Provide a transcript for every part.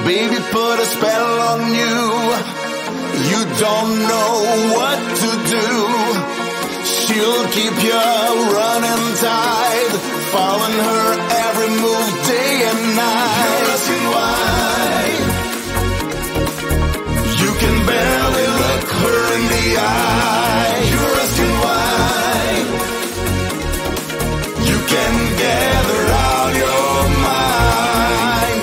Baby, put a spell on you. You don't know what to do. She'll keep you running tight, following her every move day and night. You're asking why. You can barely look her in the eye. You're asking why. You can gather out your mind.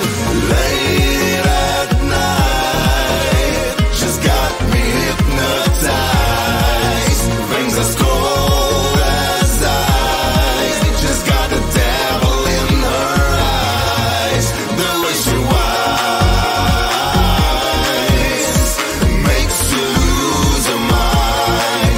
Late at night, she's got me hypnotized. Things as cold as ice. She's got the devil in her eyes. The way she whines makes you lose your mind.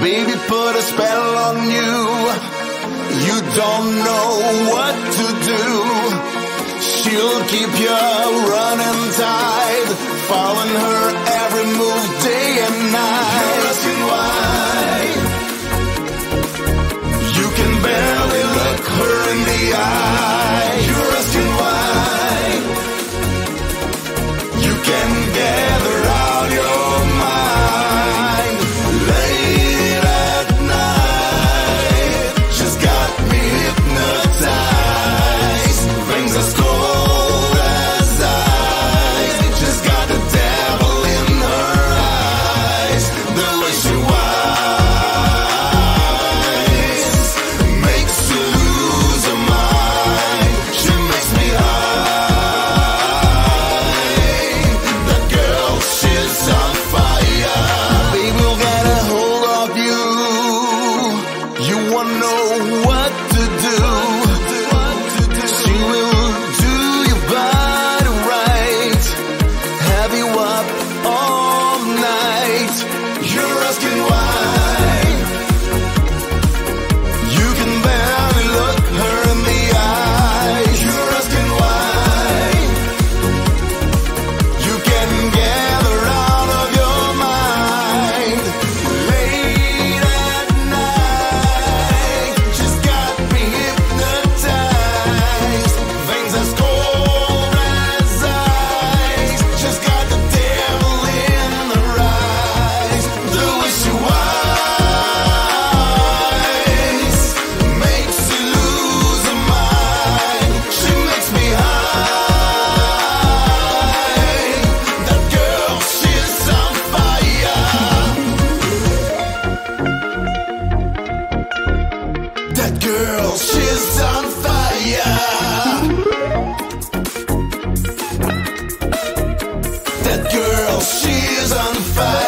Baby, put a spell on you. You don't know what to do. She'll keep you running tight, following her every move day and night. You're asking why. You can barely look her in the eye. You're asking why. You can gather out your mind. Late at night, she's got me hypnotized. Things are cold as ice. She's got the devil in her eyes. The way she whines makes you lose your mind. She makes me high. That girl, she's on fire. Baby, will get a hold of you. You won't know what to do. She will do your body right, have you up all night. You're asking why. You can barely look her in the eye. You're asking why. You can gather out of your mind. Late at night, she's got me hypnotized. Things as cold as ice. She's got the devil in her eyes. The way she whines makes you lose your mind. She makes me high. That girl, she's on fire. That girl, she's on fire. That girl, she's on fire.